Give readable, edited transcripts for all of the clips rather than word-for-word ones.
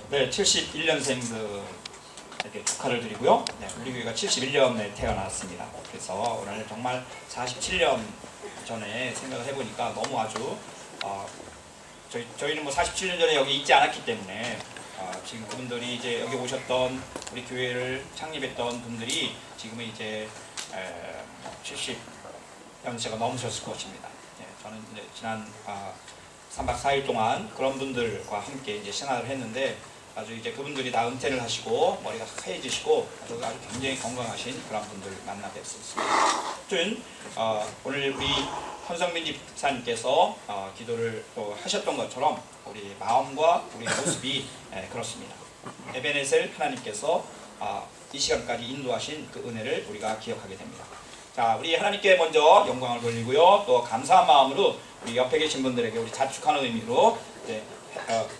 네, 71년생 이렇게 축하를 드리고요. 네, 우리 교회가 71년에 태어났습니다. 그래서 오늘 정말 47년 전에 생각을 해보니까 너무 아주 저희는 뭐 47년 전에 여기 있지 않았기 때문에 지금 그분들이 이제 여기 오셨던 우리 교회를 창립했던 분들이 지금은 이제 70연세가 넘으셨을 것입니다. 네, 저는 이제 지난 3박 4일 동안 그런 분들과 함께 이제 생활을 했는데 아주 이제 그분들이 다 은퇴를 하시고 머리가 하얘지시고 아주 굉장히 건강하신 그런 분들 만나 뵙습니다. 아무튼 오늘 우리 현성민 집사님께서 기도를 또 하셨던 것처럼 우리 마음과 우리 모습이 그렇습니다. 에베네셀 하나님께서 이 시간까지 인도하신 그 은혜를 우리가 기억하게 됩니다. 자, 우리 하나님께 먼저 영광을 돌리고요. 또 감사한 마음으로 우리 옆에 계신 분들에게 우리 자축하는 의미로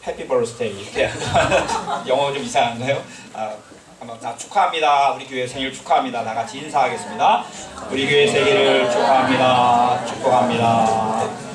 해피 버스데이 이렇게 영어 좀 이상한가요? 한번 다 축하합니다. 우리 교회 생일 축하합니다. 다 같이 인사하겠습니다. 우리 교회 생일을 축하합니다. 축복합니다.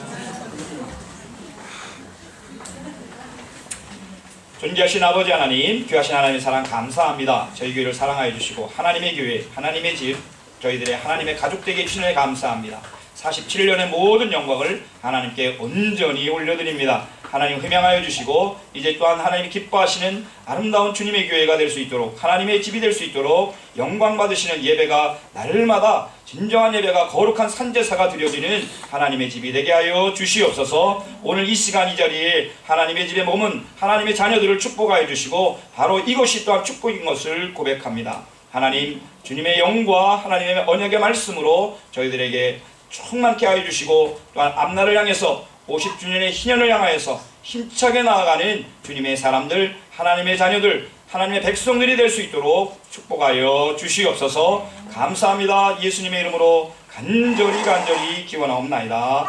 존귀하신 아버지 하나님, 귀하신 하나님의 사랑 감사합니다. 저희 교회를 사랑하여 주시고 하나님의 교회, 하나님의 집, 저희들의 하나님의 가족 되게 해주시는 감사합니다. 47년의 모든 영광을 하나님께 온전히 올려드립니다. 하나님 흠양하여 주시고 이제 또한 하나님이 기뻐하시는 아름다운 주님의 교회가 될 수 있도록 하나님의 집이 될 수 있도록 영광 받으시는 예배가 날마다 진정한 예배가 거룩한 산제사가 드려지는 하나님의 집이 되게 하여 주시옵소서. 오늘 이 시간 이 자리에 하나님의 집에 머문 하나님의 자녀들을 축복하여 주시고 바로 이것이 또한 축복인 것을 고백합니다. 하나님 주님의 영과 하나님의 언약의 말씀으로 저희들에게 충만케 하여 주시고 또한 앞날을 향해서 50주년의 희년을 향하여서 힘차게 나아가는 주님의 사람들, 하나님의 자녀들, 하나님의 백성들이 될 수 있도록 축복하여 주시옵소서. 감사합니다. 예수님의 이름으로 간절히 기원하옵나이다.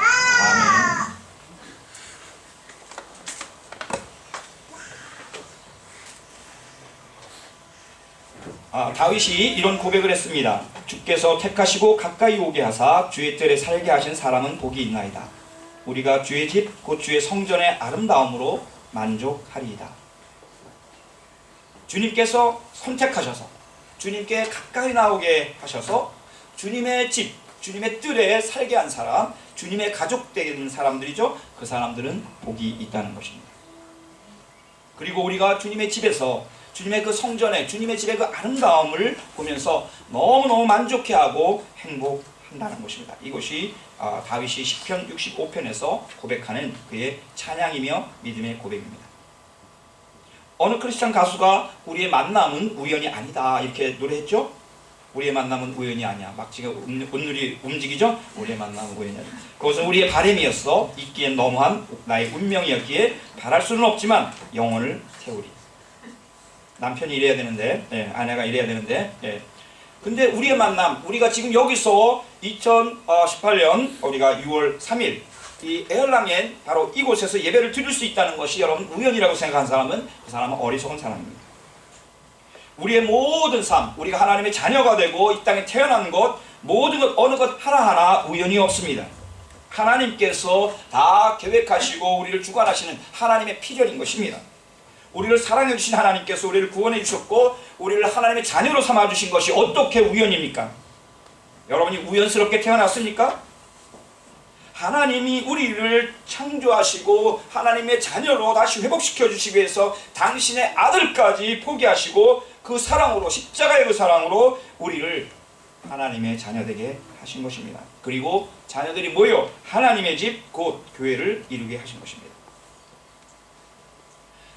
아멘. 다윗이 이런 고백을 했습니다. 주께서 택하시고 가까이 오게 하사 주의 뜰에 살게 하신 사람은 복이 있나이다. 우리가 주의 집 곧 주의 성전의 아름다움으로 만족하리이다. 주님께서 선택하셔서 주님께 가까이 나오게 하셔서 주님의 집, 주님의 뜰에 살게 한 사람, 주님의 가족 되는 사람들이죠. 그 사람들은 복이 있다는 것입니다. 그리고 우리가 주님의 집에서 주님의 그 성전에 주님의 집의 그 아름다움을 보면서 너무너무 만족해하고 행복한다는 것입니다. 이것이 다윗이 시편 65편에서 고백하는 그의 찬양이며 믿음의 고백입니다. 어느 크리스찬 가수가 우리의 만남은 우연이 아니다 이렇게 노래했죠. 우리의 만남은 우연이 아니야. 막 지금 운율이 움직이죠. 우리의 만남은 우연이 아니야. 그것은 우리의 바람이었어. 있기엔 너무한 나의 운명이었기에 바랄 수는 없지만 영혼을 태우리. 남편이 이래야 되는데, 아내가 이래야 되는데, 근데 우리의 만남, 우리가 지금 여기서 2018년 우리가 6월 3일 이 에얼랑엔 바로 이곳에서 예배를 드릴 수 있다는 것이 여러분 우연이라고 생각한 사람은 그 사람은 어리석은 사람입니다. 우리의 모든 삶, 우리가 하나님의 자녀가 되고 이 땅에 태어난 것, 모든 것 어느 것 하나하나 우연이 없습니다. 하나님께서 다 계획하시고 우리를 주관하시는 하나님의 필연인 것입니다. 우리를 사랑해 주신 하나님께서 우리를 구원해 주셨고 우리를 하나님의 자녀로 삼아 주신 것이 어떻게 우연입니까? 여러분이 우연스럽게 태어났습니까? 하나님이 우리를 창조하시고 하나님의 자녀로 다시 회복시켜 주시기 위해서 당신의 아들까지 포기하시고 그 사랑으로 십자가의 그 사랑으로 우리를 하나님의 자녀 되게 하신 것입니다. 그리고 자녀들이 모여 하나님의 집 곧 교회를 이루게 하신 것입니다.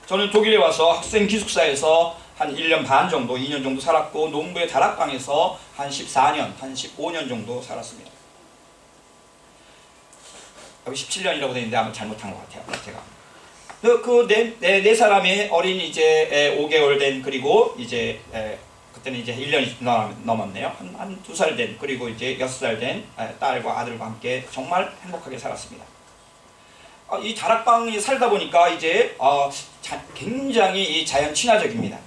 저는 독일에 와서 학생 기숙사에서 한 1년 반 정도, 2년 정도 살았고 농부의 다락방에서 한 14년, 한 15년 정도 살았습니다. 여기 17년이라고 되어 있는데 아마 잘못한 것 같아요. 제가 네 사람의 어린 이제 5개월 된 그리고 이제 그때는 이제 1년이 넘었네요. 한 2살 된 그리고 이제 6살 된 딸과 아들과 함께 정말 행복하게 살았습니다. 이 다락방에 살다 보니까 이제 굉장히 자연 친화적입니다.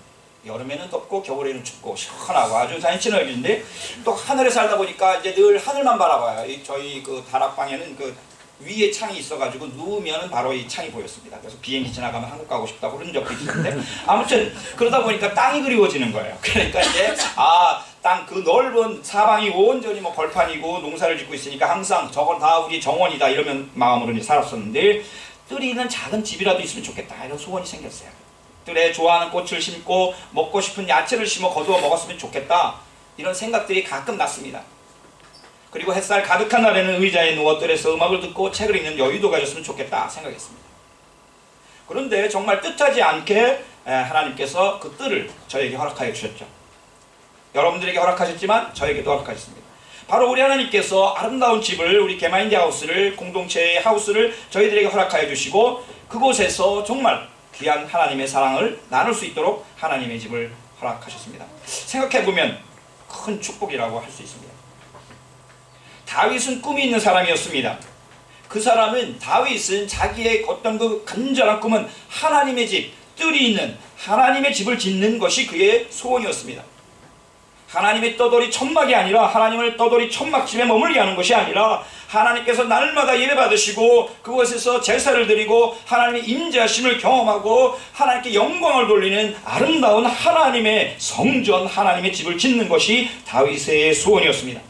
여름에는 덥고 겨울에는 춥고 시원하고 아주 자연 친화적인데 또 하늘에 살다 보니까 이제 늘 하늘만 바라봐요. 저희 그 다락방에는 그 위에 창이 있어가지고 누우면 바로 이 창이 보였습니다. 그래서 비행기 지나가면 한국 가고 싶다고 그런 적도 있었는데 아무튼 그러다 보니까 땅이 그리워지는 거예요. 그러니까 이제 땅 그 넓은 사방이 온전히 뭐 벌판이고 농사를 짓고 있으니까 항상 저건 다 우리 정원이다 이러면 마음으로 이제 살았었는데 뜰이 있는 작은 집이라도 있으면 좋겠다 이런 소원이 생겼어요. 뜰에 좋아하는 꽃을 심고 먹고 싶은 야채를 심어 거두어 먹었으면 좋겠다 이런 생각들이 가끔 났습니다. 그리고 햇살 가득한 날에는 의자에 누워 뜰에서 음악을 듣고 책을 읽는 여유도 가졌으면 좋겠다 생각했습니다. 그런데 정말 뜻하지 않게 하나님께서 그 뜰을 저에게 허락하여 주셨죠. 여러분들에게 허락하셨지만 저에게도 허락하셨습니다. 바로 우리 하나님께서 아름다운 집을, 우리 개마인드 하우스를, 공동체의 하우스를 저희들에게 허락하여 주시고 그곳에서 정말 귀한 하나님의 사랑을 나눌 수 있도록 하나님의 집을 허락하셨습니다. 생각해보면 큰 축복이라고 할 수 있습니다. 다윗은 꿈이 있는 사람이었습니다. 그 사람은 다윗은 자기의 어떤 그 간절한 꿈은 하나님의 집, 뜰이 있는 하나님의 집을 짓는 것이 그의 소원이었습니다. 하나님의 떠돌이 천막이 아니라 하나님을 떠돌이 천막집에 머물게 하는 것이 아니라 하나님께서 날마다 예배 받으시고 그곳에서 제사를 드리고 하나님의 임재하심을 경험하고 하나님께 영광을 돌리는 아름다운 하나님의 성전, 하나님의 집을 짓는 것이 다윗의 소원이었습니다.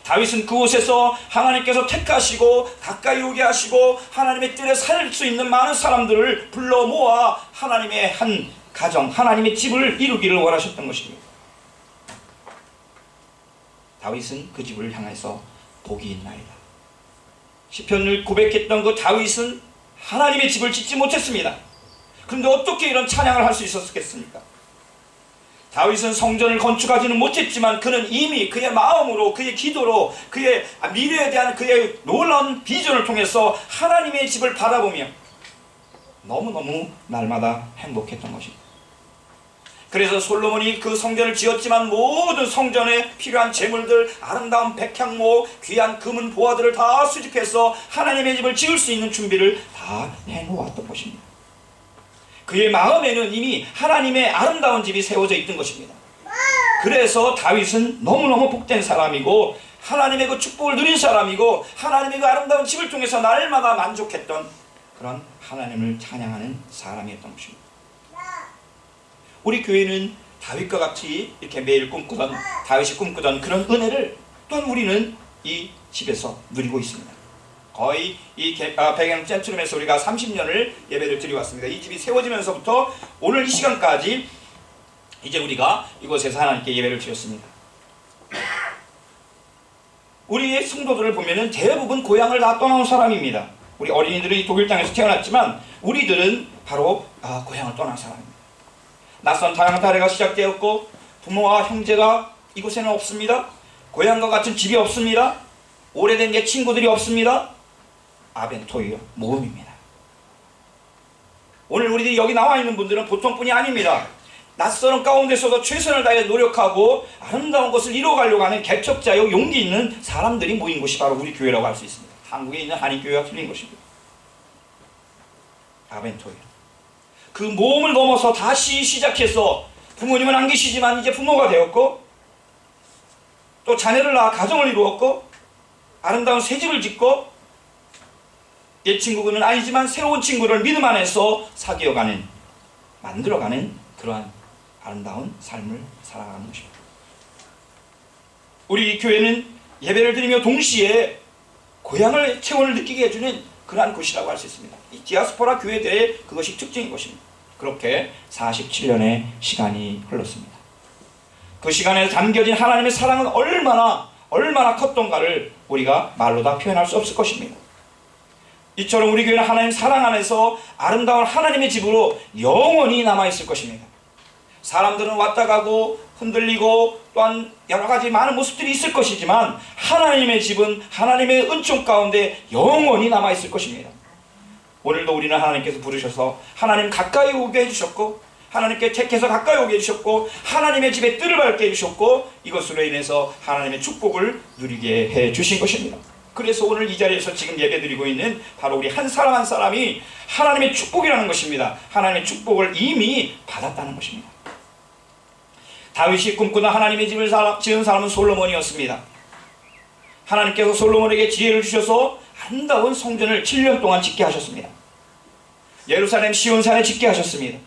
다윗은 그곳에서 하나님께서 택하시고 가까이 오게 하시고 하나님의 뜰에 살 수 있는 많은 사람들을 불러 모아 하나님의 한 가정, 하나님의 집을 이루기를 원하셨던 것입니다. 다윗은 그 집을 향해서 복이 있나이다. 시편을 고백했던 그 다윗은 하나님의 집을 짓지 못했습니다. 그런데 어떻게 이런 찬양을 할 수 있었겠습니까? 다윗은 성전을 건축하지는 못했지만 그는 이미 그의 마음으로, 그의 기도로, 그의 미래에 대한 그의 놀라운 비전을 통해서 하나님의 집을 바라보며 너무너무 날마다 행복했던 것입니다. 그래서 솔로몬이 그 성전을 지었지만 모든 성전에 필요한 재물들, 아름다운 백향목, 귀한 금은 보화들을 다 수집해서 하나님의 집을 지을 수 있는 준비를 다 해놓았던 것입니다. 그의 마음에는 이미 하나님의 아름다운 집이 세워져 있던 것입니다. 그래서 다윗은 너무너무 복된 사람이고 하나님의 그 축복을 누린 사람이고 하나님의 그 아름다운 집을 통해서 날마다 만족했던 그런 하나님을 찬양하는 사람이었던 것입니다. 우리 교회는 다윗과 같이 이렇게 매일 꿈꾸던, 다윗이 꿈꾸던 그런 은혜를 또한 우리는 이 집에서 누리고 있습니다. 거의 이 백양 센트룸에서 우리가 30년을 예배를 드려왔습니다. 이 집이 세워지면서부터 오늘 이 시간까지 이제 우리가 이곳에서 하나님께 예배를 드렸습니다. 우리의 성도들을 보면은 대부분 고향을 다 떠나온 사람입니다. 우리 어린이들은 독일 땅에서 태어났지만 우리들은 바로 고향을 떠난 사람입니다. 낯선 다양한 다리가 시작되었고 부모와 형제가 이곳에는 없습니다. 고향과 같은 집이 없습니다. 오래된 내 친구들이 없습니다. 아벤토이어 모험입니다. 오늘 우리들이 여기 나와 있는 분들은 보통뿐이 아닙니다. 낯선 가운데서도 최선을 다해 노력하고 아름다운 것을 이루어가려고 하는 개척자요 용기 있는 사람들이 모인 곳이 바로 우리 교회라고 할 수 있습니다. 한국에 있는 한인교회와 틀린 것입니다. 아벤토이어 그 모험을 넘어서 다시 시작해서 부모님은 안 계시지만 이제 부모가 되었고 또 자녀를 낳아 가정을 이루었고 아름다운 새 집을 짓고 옛 친구는 아니지만 새로운 친구를 믿음 안에서 사귀어가는, 만들어가는 그러한 아름다운 삶을 살아가는 것입니다. 우리 교회는 예배를 드리며 동시에 고향을 체온을 느끼게 해주는 그러한 곳이라고 할 수 있습니다. 이 디아스포라 교회들의 그것이 특징인 것입니다. 그렇게 47년의 시간이 흘렀습니다. 그 시간에 담겨진 하나님의 사랑은 얼마나 컸던가를 우리가 말로 다 표현할 수 없을 것입니다. 이처럼 우리 교회는 하나님 사랑 안에서 아름다운 하나님의 집으로 영원히 남아있을 것입니다. 사람들은 왔다 가고 흔들리고 또한 여러 가지 많은 모습들이 있을 것이지만 하나님의 집은 하나님의 은총 가운데 영원히 남아있을 것입니다. 오늘도 우리는 하나님께서 부르셔서 하나님 가까이 오게 해주셨고 하나님께 택해서 가까이 오게 해주셨고 하나님의 집에 뜰을 밟게 해주셨고 이것으로 인해서 하나님의 축복을 누리게 해주신 것입니다. 그래서 오늘 이 자리에서 지금 예배드리고 있는 바로 우리 한 사람 한 사람이 하나님의 축복이라는 것입니다. 하나님의 축복을 이미 받았다는 것입니다. 다윗이 꿈꾸던 하나님의 집을 지은 사람은 솔로몬이었습니다. 하나님께서 솔로몬에게 지혜를 주셔서 아름다운 성전을 7년 동안 짓게 하셨습니다. 예루살렘 시온산에 짓게 하셨습니다.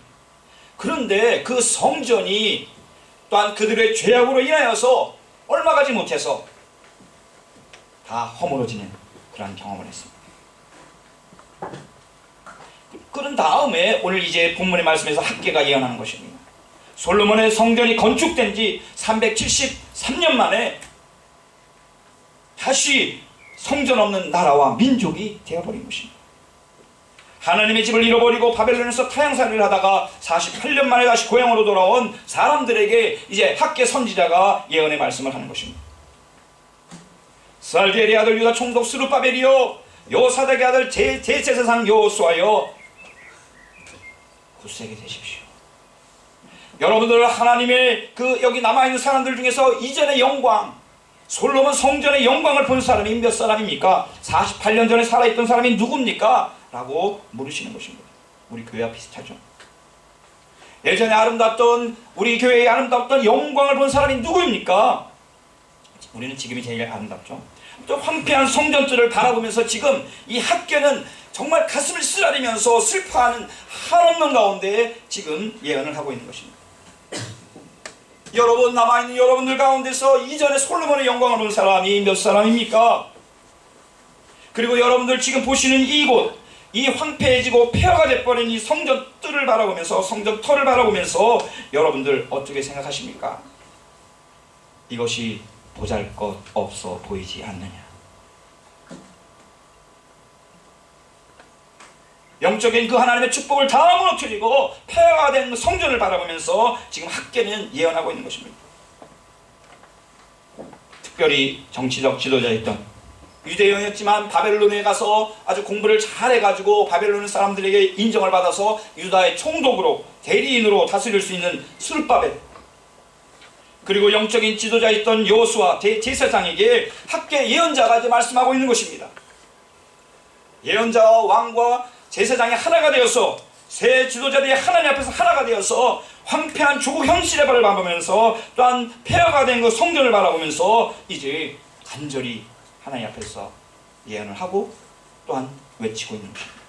그런데 그 성전이 또한 그들의 죄악으로 인하여서 얼마 가지 못해서 다 허물어지는 그런 경험을 했습니다. 그런 다음에 오늘 이제 본문의 말씀에서 학개가 예언하는 것입니다. 솔로몬의 성전이 건축된 지 373년 만에 다시 성전 없는 나라와 민족이 되어버린 것입니다. 하나님의 집을 잃어버리고 바벨론에서 타향살이를 하다가 48년 만에 다시 고향으로 돌아온 사람들에게 이제 학개 선지자가 예언의 말씀을 하는 것입니다. 스알디엘의 아들 유다 총독 스룹바벨이요, 요사닥의 아들 대제사장 여호수아여, 굳세게 되십시오. 여러분들, 하나님의 여기 남아있는 사람들 중에서 이전의 영광, 솔로몬 성전의 영광을 본 사람이 몇 사람입니까? 48년 전에 살아있던 사람이 누굽니까? 라고 물으시는 것입니다. 우리 교회와 비슷하죠. 예전에 아름답던, 우리 교회의 아름답던 영광을 본 사람이 누구입니까? 우리는 지금이 제일 아름답죠. 또 황폐한 성전들을 바라보면서 지금 이 학개는 정말 가슴을 쓰라리면서 슬퍼하는 한없는 가운데 지금 예언을 하고 있는 것입니다. 여러분, 남아있는 여러분들 가운데서 이전에 솔로몬의 영광을 본 사람이 몇 사람입니까? 그리고 여러분들 지금 보시는 이곳, 이 황폐해지고 폐허가 돼버린 이 성전 뜰을 바라보면서, 성전 터를 바라보면서 여러분들 어떻게 생각하십니까? 이것이 보잘것없어 보이지 않느냐? 영적인 그 하나님의 축복을 다 무너뜨리고 폐허가 된 성전을 바라보면서 지금 학개는 예언하고 있는 것입니다. 특별히 정치적 지도자였던 유대인이었지만 바벨론에 가서 아주 공부를 잘해가지고 바벨론 사람들에게 인정을 받아서 유다의 총독으로, 대리인으로 다스릴 수 있는 스룹바벨, 그리고 영적인 지도자였던 여호수아 제사장에게 학개 예언자가 이제 말씀하고 있는 것입니다. 예언자와 왕과 제사장이 하나가 되어서, 새 지도자들이 하나님 앞에서 하나가 되어서 황폐한 조국 현실의 발을 바라보면서, 또한 폐허가 된 그 성전을 바라보면서 이제 간절히 하나님 앞에서 예언을 하고 또한 외치고 있는 것입니다.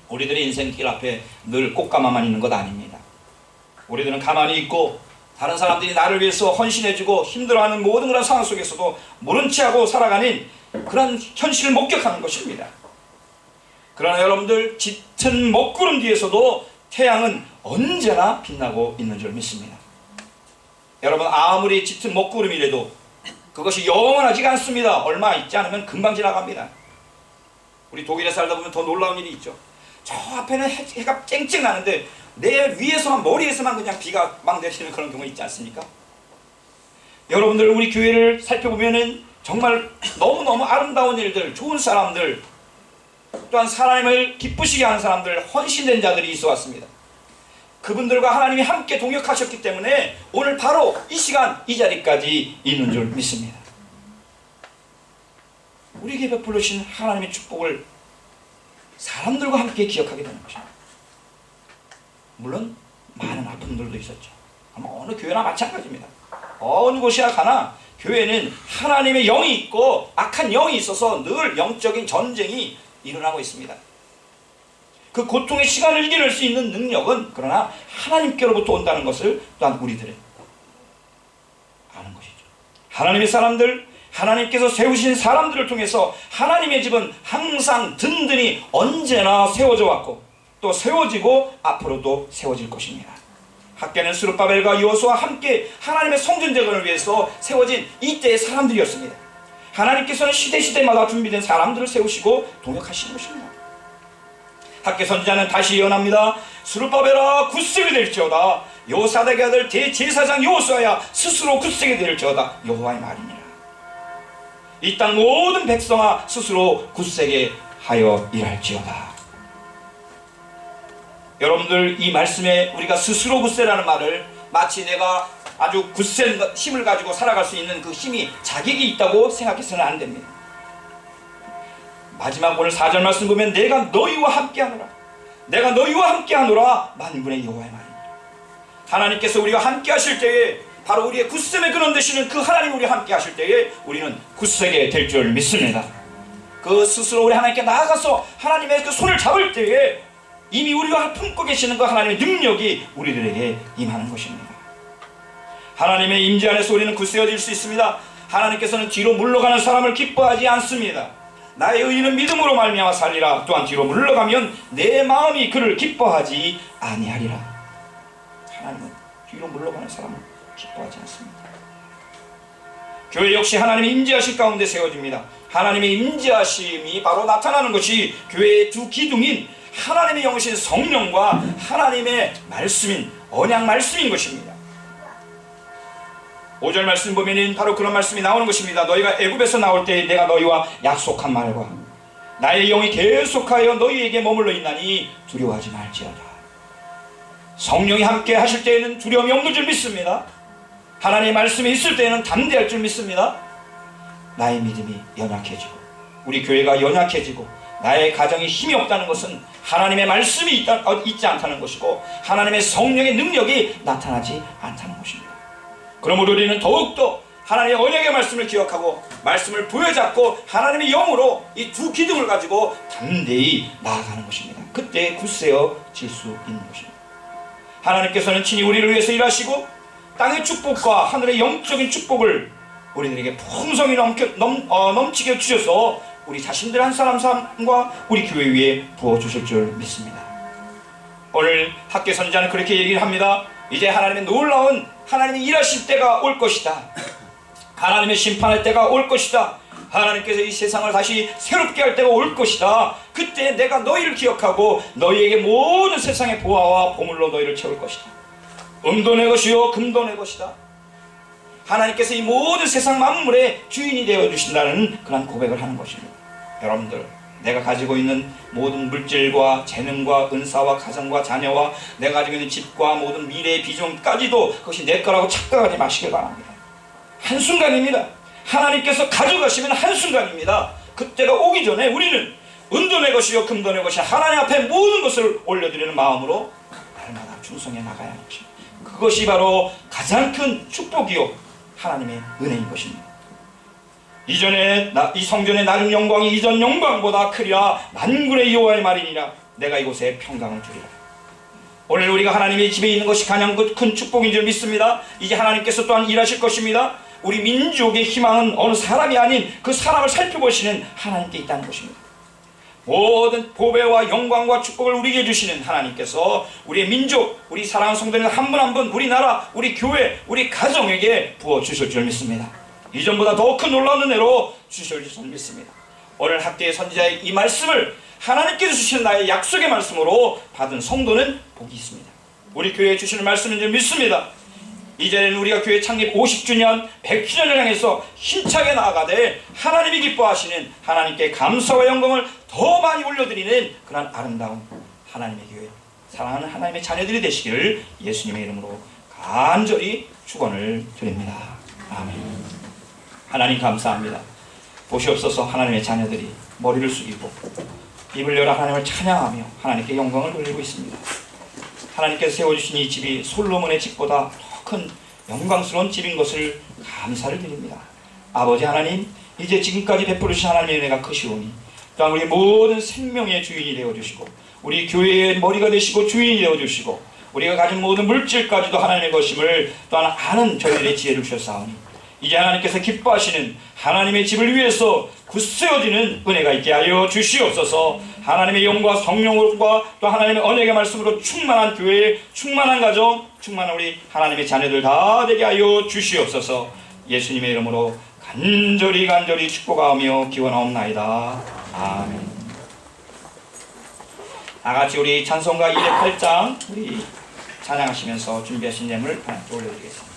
우리들의 인생 길 앞에 늘 꽃가마만 있는 것 아닙니다. 우리들은 가만히 있고 다른 사람들이 나를 위해서 헌신해주고 힘들어하는 모든 그런 상황 속에서도 모른 체하고 살아가는 그런 현실을 목격하는 것입니다. 그러나 여러분들, 짙은 먹구름 뒤에서도 태양은 언제나 빛나고 있는 줄 믿습니다. 여러분, 아무리 짙은 먹구름이라도 그것이 영원하지가 않습니다. 얼마 있지 않으면 금방 지나갑니다. 우리 독일에 살다 보면 더 놀라운 일이 있죠. 저 앞에는 해가 쨍쨍 나는데 내 위에서만, 머리에서만 그냥 비가 막 내리는 그런 경우 있지 않습니까? 여러분들, 우리 교회를 살펴보면은 정말 너무너무 아름다운 일들, 좋은 사람들, 또한 하나님을 기쁘시게 하는 사람들, 헌신된 자들이 있어 왔습니다. 그분들과 하나님이 함께 동역하셨기 때문에 오늘 바로 이 시간, 이 자리까지 있는 줄 믿습니다. 우리에게 베풀어 주신 하나님의 축복을 사람들과 함께 기억하게 되는 것입니다. 물론 많은 아픔들도 있었죠. 아마 어느 교회나 마찬가지입니다. 어느 곳이나 가나 교회는 하나님의 영이 있고 악한 영이 있어서 늘 영적인 전쟁이 일어나고 있습니다. 그 고통의 시간을 이겨낼 수 있는 능력은 그러나 하나님께로부터 온다는 것을 또한 우리들은 아는 것이죠. 하나님의 사람들, 하나님께서 세우신 사람들을 통해서 하나님의 집은 항상 든든히 언제나 세워져 왔고 또 세워지고 앞으로도 세워질 것입니다. 학개는 스룹바벨과 여호수아와 함께 하나님의 성전 재건을 위해서 세워진 이때의 사람들이었습니다. 하나님께서는 시대마다 준비된 사람들을 세우시고 동역하시는 것입니다. 학개 선지자는 다시 예언합니다. 스룹바벨아, 굳세게 될지어다. 요사닥의 아들 대제사장 여호수아야, 스스로 굳세게 될지어다. 여호와의 말이니라. 이 땅 모든 백성아, 스스로 굳세게 하여 일할지어다. 여러분들, 이 말씀에 우리가 스스로 굳세라는 말을 마치 내가 아주 굳센 힘을 가지고 살아갈 수 있는 그 힘이, 자격이 있다고 생각해서는 안 됩니다. 마지막 오늘 4절 말씀 보면 내가 너희와 함께하노라, 내가 너희와 함께하노라, 만군의 여호와의 말이니라. 하나님께서 우리와 함께 하실 때에 바로 우리의 굳셈의 근원 되시는 그 하나님 우리 함께 하실 때에 우리는 굳세게 될 줄 믿습니다. 그 스스로 우리 하나님께 나아가서 하나님의 그 손을 잡을 때에 이미 우리와 품고 계시는 그 하나님의 능력이 우리들에게 임하는 것입니다. 하나님의 임재 안에서 우리는 굳세어질 수 있습니다. 하나님께서는 뒤로 물러가는 사람을 기뻐하지 않습니다. 나의 의인은 믿음으로 말미암아 살리라. 또한 뒤로 물러가면 내 마음이 그를 기뻐하지 아니하리라. 하나님은 뒤로 물러가는 사람을 기뻐하지 않습니다. 교회 역시 하나님의 임재하심 가운데 세워집니다. 하나님의 임재하심이 바로 나타나는 것이 교회의 두 기둥인 하나님의 영이신 성령과 하나님의 말씀인 언약 말씀인 것입니다. 5절 말씀 보면 바로 그런 말씀이 나오는 것입니다. 너희가 애굽에서 나올 때 내가 너희와 약속한 말과 나의 영이 계속하여 너희에게 머물러 있나니 두려워하지 말지어다. 성령이 함께 하실 때에는 두려움이 없는 줄 믿습니다. 하나님의 말씀이 있을 때에는 담대할 줄 믿습니다. 나의 믿음이 연약해지고 우리 교회가 연약해지고 나의 가정이 힘이 없다는 것은 하나님의 말씀이 있지 않다는 것이고 하나님의 성령의 능력이 나타나지 않다는 것입니다. 그러므로 우리는 더욱더 하나님의 언약의 말씀을 기억하고 말씀을 부여잡고 하나님의 영으로 이 두 기둥을 가지고 담대히 나아가는 것입니다. 그때 굳세어질 수 있는 것입니다. 하나님께서는 친히 우리를 위해서 일하시고 땅의 축복과 하늘의 영적인 축복을 우리들에게 풍성히 넘치게 주셔서 우리 자신들 한 사람 삶과 우리 교회 위에 부어주실 줄 믿습니다. 오늘 학계 선지자는 그렇게 얘기를 합니다. 이제 하나님의 놀라운 하나님의 일하실 때가 올 것이다. 하나님의 심판할 때가 올 것이다. 하나님께서 이 세상을 다시 새롭게 할 때가 올 것이다. 그때 내가 너희를 기억하고 너희에게 모든 세상의 보화와 보물로 너희를 채울 것이다. 은도 내 것이요 금도 내 것이다. 하나님께서 이 모든 세상 만물의 주인이 되어주신다는 그런 고백을 하는 것입니다. 여러분들, 내가 가지고 있는 모든 물질과 재능과 은사와 가정과 자녀와 내가 가지고 있는 집과 모든 미래의 비전까지도 그것이 내 거라고 착각하지 마시길 바랍니다. 한순간입니다. 하나님께서 가져가시면 한순간입니다. 그때가 오기 전에 우리는 은도 내 것이요 금도 내 것이 하나님 앞에 모든 것을 올려드리는 마음으로 날마다 충성해 나가야 하는 것입니다. 그것이 바로 가장 큰 축복이요 하나님의 은혜인 것입니다. 이전에 이 성전의 낮은 영광이 이전 영광보다 크리라. 만군의 여호와의 말이니라. 내가 이곳에 평강을 주리라. 오늘 우리가 하나님의 집에 있는 것이 가장 큰 축복인 줄 믿습니다. 이제 하나님께서 또한 일하실 것입니다. 우리 민족의 희망은 어느 사람이 아닌 그 사람을 살펴보시는 하나님께 있다는 것입니다. 모든 보배와 영광과 축복을 우리에게 주시는 하나님께서 우리의 민족, 우리 사랑하는 성도님 한 분 한 분, 우리 나라, 우리 교회, 우리 가정에게 부어주실 줄 믿습니다. 이전보다 더 큰 놀라운 은혜로 주실 줄 믿습니다. 오늘 학계의 선지자의 이 말씀을 하나님께서 주시는 나의 약속의 말씀으로 받은 성도는 복이 있습니다. 우리 교회에 주시는 말씀인 줄 믿습니다. 이제는 우리가 교회 창립 50주년, 100주년을 향해서 힘차게 나아가되 하나님이 기뻐하시는 하나님께 감사와 영광을 더 많이 올려드리는 그런 아름다운 하나님의 교회, 사랑하는 하나님의 자녀들이 되시기를 예수님의 이름으로 간절히 축원을 드립니다. 아멘. 하나님 감사합니다. 보시옵소서. 하나님의 자녀들이 머리를 숙이고 입을 열어 하나님을 찬양하며 하나님께 영광을 돌리고 있습니다. 하나님께서 세워주신 이 집이 솔로몬의 집보다 더 큰 영광스러운 집인 것을 감사를 드립니다. 아버지 하나님, 이제 지금까지 베풀으신 하나님의 은혜가 크시오니 또한 우리 모든 생명의 주인이 되어주시고 우리 교회의 머리가 되시고 주인이 되어주시고 우리가 가진 모든 물질까지도 하나님의 것임을 또한 아는 저희들의 지혜를 주셨사오니 이제 하나님께서 기뻐하시는 하나님의 집을 위해서 굳세어지는 은혜가 있게 하여 주시옵소서. 하나님의 영과 성령과 또 하나님의 언약의 말씀으로 충만한 교회, 충만한 가정, 충만한 우리 하나님의 자녀들 다 되게 하여 주시옵소서. 예수님의 이름으로 간절히 축복하며 기원하옵나이다. 아멘. 다같이 우리 찬송가 208장 우리 찬양하시면서 준비하신 예물 하나님께 올려드리겠습니다.